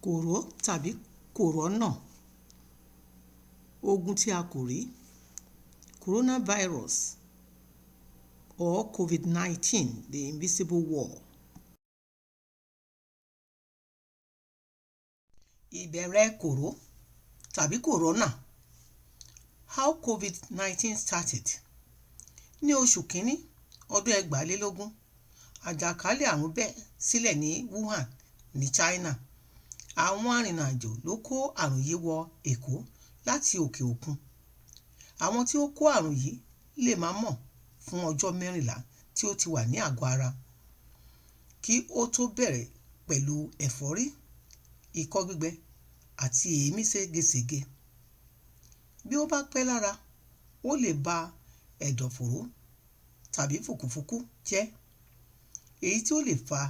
Kòró tàbí kòrónà, ogun tí a kò rí, coronavirus or COVID-19, the invisible war. Ìbẹ̀rẹ̀ kòró tàbí kòrónà. How COVID-19 started. Ní oṣù kínní ọdún 2020, àjàkálẹ̀ àrùn bẹ́ sílẹ̀ ní Wuhan ní China. Àwọn arìnrìn-àjò ló kó àrùn yìí wọ Èkó láti òkè òkun. Àwọn tí ó kó àrùn yìí lè má mọ̀ fún ọjọ́ 14 tí ó ti wà ní àgọ́ ara, kí ó tó bẹ̀rẹ̀ pẹ̀lú ẹ̀fọ́rí, ikọ́ gbígbẹ àti èémí ségesège. Bí ó bá pẹ́ lára, ó lè ba ẹ̀dọ̀fóró tàbí fùkúfùkù jẹ́, èyí tí ó lè fa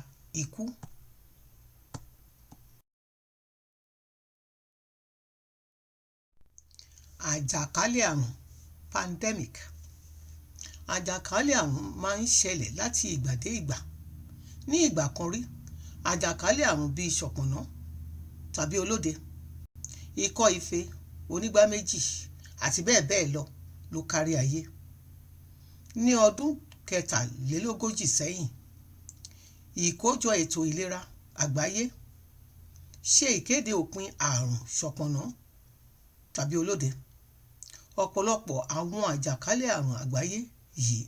ikú. Àjàkálẹ̀ àrùn pandemic. Àjàkálẹ̀ àrùn máa ń ṣẹlẹ̀ láti ìgbà dé ìgbà. Ní ìgbà kan rí, àjàkálẹ̀ àrùn bíi ṣọ̀pọ̀nná tàbí olóde, ikọ́ ife, onígbá méjì àti bẹ́ẹ̀ bẹ́ẹ̀ lọ ló kárí ayé. Ní ọdún 43 sẹ́yìn, ìkójọ ètò ìlera àgbáyé ṣe ìkéde òpin àrùn ṣọ̀pọ̀nná tàbí olóde. Ọ̀pọ̀lọpọ̀ àwọn àjàkálẹ̀ àrùn àgbáyé yìí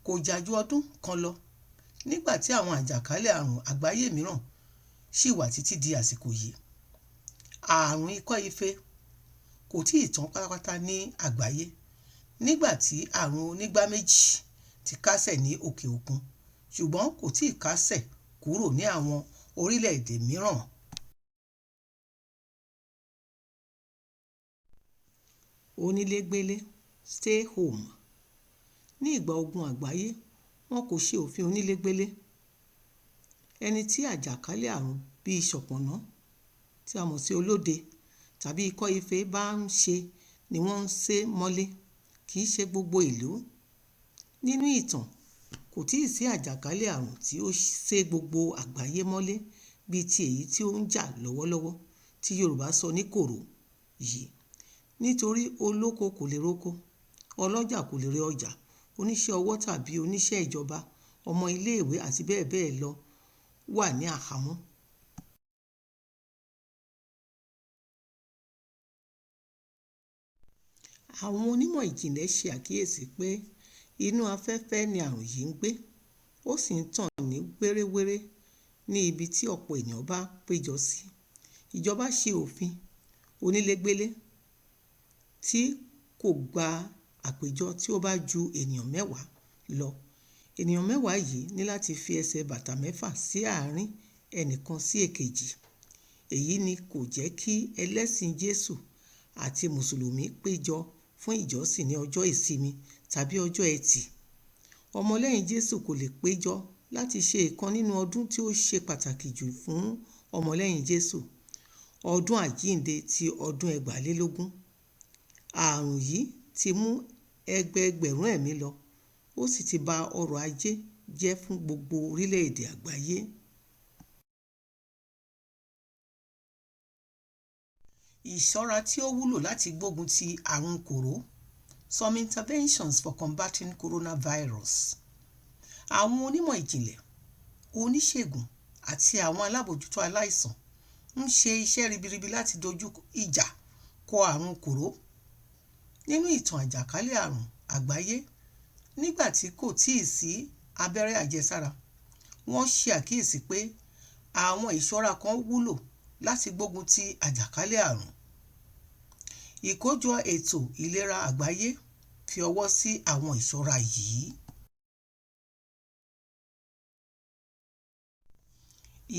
kò jà ju ọdún kan lọ, nígbà tí àwọn àjàkálẹ̀ àrùn àgbáyé mìíràn ṣì wà títí di àsìkò yìí. Àrùn ikọ́ ife kò tíì tán pátápátá ní àgbáyé, nígbà tí àrùn onígbá méjì ti kásẹ̀ ní òkè òkun, ṣùgbọ́n kò tíì kásẹ̀ kúrò ní àwọn orílẹ̀-èdè mìíràn. Onílégbélé, stay home. Ní ìgbà ogun àgbáyé, wọn kò ṣe òfin onílégbélé. Ẹni tí àjàkálẹ̀ àrùn bíi ṣọ̀pọ̀nná, tí a mọ̀ sí olóde tàbí ikọ́ ife bá ń ṣe ni wọ́n ń sé mọ́lé, kì í ṣe gbogbo ìlú. Nínú ìtàn, kò tíì sí àjàkálẹ̀ àrùn tí ó sé gbogbo àgbáyé mọ́lé bíi ti èyí tí ó ń jà lọ́wọ́lọ́wọ́ tí Yorùbá sọ ní kòró yìí. Nítorí olóko kò lè roko, ọlọ́jà kò lè rẹ ọjà, oníṣẹ́ ọwọ́ tàbí oníṣẹ́ ìjọba, ọmọ iléèwé àti bẹ́ẹ̀ bẹ́ẹ̀ lọ wà ní àhámọ́. Àwọn onímọ̀ ìjìnlẹ̀ ṣe àkíyèsí pé inú afẹ́fẹ́ ni àrùn yìí ń gbé, ó sì ń tàn ní wéréwéré ní ibi tí ọ̀pọ̀ ènìyàn bá péjọ sí. Ìjọba ṣe òfin onílégbélé tí kò gba àpéjọ tí ó bá ju ènìyàn 10 lọ. Ènìyàn 10 yìí ní láti fi ẹsẹ̀ bàtà 6 sí àárín ẹnìkan sí èkejì. Èyí ni kò jẹ́ kí ẹlẹ́sìn Jesu àti Mùsùlùmí péjọ fún ìjọsìn ní ọjọ́ ìsinmi tàbí ọjọ́ ẹtì. Ọmọlẹ́yìn Jesu kò lè péjọ láti ṣe ìkan nínú ọdún tí ó ṣe pàtàkì jù fún ọmọlẹ́yìn Jesu, ọdún Ajinde ti ọdún 2020. Àrùn yìí ti mú ẹgbẹẹgbẹ̀rún ẹ̀mí lọ, ó sì ti ba ọrọ̀ ajé jẹ́ fún gbogbo orílẹ̀-èdè àgbáyé. Ìṣọ́ra tí ó wúlò láti gbógun ti àrùn kòró. Some interventions for combating coronavirus. Àwọn onímọ̀ ìjìnlẹ̀, oníṣègùn àti àwọn alábòjútó aláìsàn ń ṣe iṣẹ́ ribiribi láti dojú ìjà kọ àrùn kòró. Nínú ìtàn àjàkálẹ̀ àrùn àgbáyé, nígbà tí kò tíì sí abẹ́rẹ́ àjẹsára, wọ́n ṣe àkíyèsí pé àwọn ìṣọ́ra kan wúlò láti gbógun ti àjàkálẹ̀ àrùn. Ìkójọ ètò ìlera àgbáyé fi ọwọ́ sí àwọn ìṣọ́ra yìí.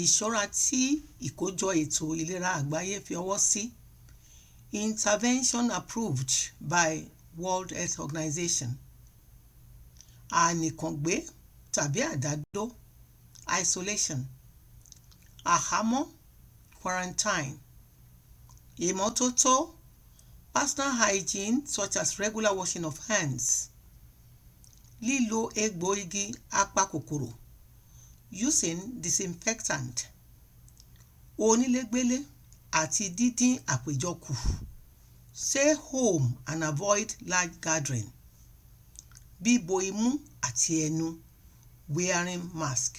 Ìṣọ́ra tí ìkójọ ètò ìlera àgbáyé fi ọwọ́ sí. Intervention approved by World Health Organization. Ànìkàngbé tàbí àdádó, isolation. Àhámọ́, quarantine. Ìmọ́tótó, personal hygiene such as regular washing of hands. Lílo egbòogi apakòkòrò, using disinfectant. onílégbélé àti dídín àpéjọ kù. Stay home and avoid large gathering. Bíbo imú àti ẹnu, wearing mask.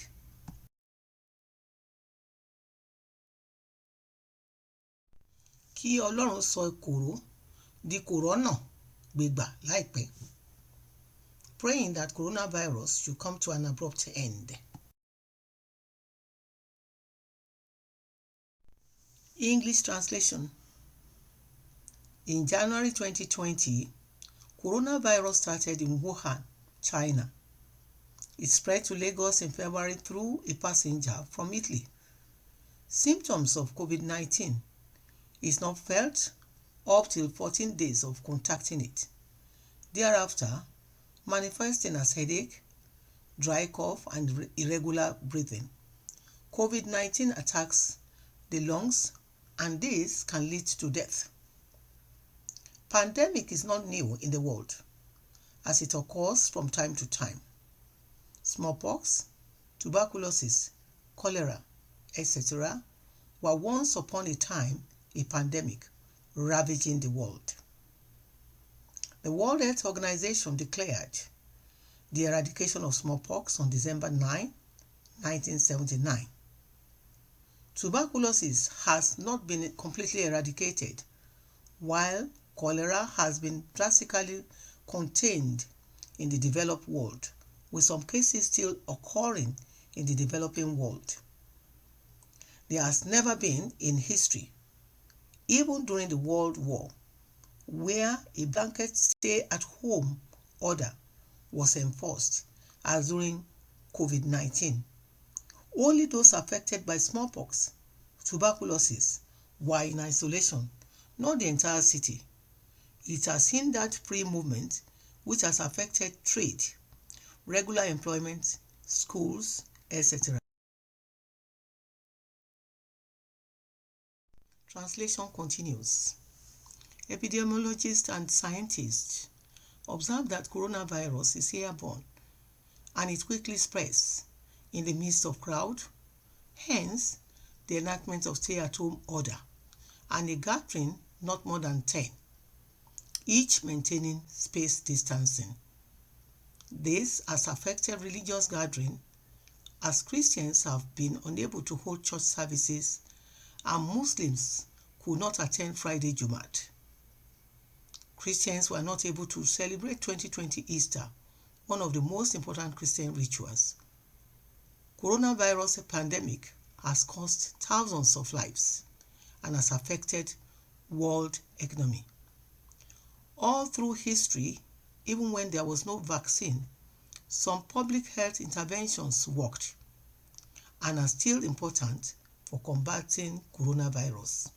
Kí Ọlọ́run sọ kòró di kòrónà gbégbà láìpẹ́. Praying that coronavirus should come to an abrupt end. English translation. In January 2020, coronavirus started in Wuhan, China. It spread to Lagos in February through a passenger from Italy. Symptoms of COVID-19 is not felt up till 14 days of contacting it. Thereafter, manifesting as headache, dry cough, and irregular breathing. COVID-19 attacks the lungs, and this can lead to death. Pandemic is not new in the world, as it occurs from time to time. Smallpox, tuberculosis, cholera, etc. were once upon a time a pandemic ravaging the world. The World Health Organization declared the eradication of smallpox on December 9, 1979. Tuberculosis has not been completely eradicated, while cholera has been drastically contained in the developed world, with some cases still occurring in the developing world. There has never been in history, even during the World War, where a blanket stay-at-home order was enforced as during COVID-19. Only those affected by smallpox, tuberculosis, were in isolation, not the entire city. It has hindered free movement, which has affected trade, regular employment, schools, etc. Translation continues. Epidemiologists and scientists observe that coronavirus is airborne and it quickly spreads in the midst of crowd, hence the enactment of stay-at-home order and a gathering not more than 10, each maintaining space distancing. This has affected religious gathering, as Christians have been unable to hold church services and Muslims could not attend Friday Jumat. Christians were not able to celebrate 2020 Easter, one of the most important Christian rituals. Coronavirus pandemic has cost thousands of lives and has affected world economy. All through history, even when there was no vaccine, some public health interventions worked and are still important for combating coronavirus.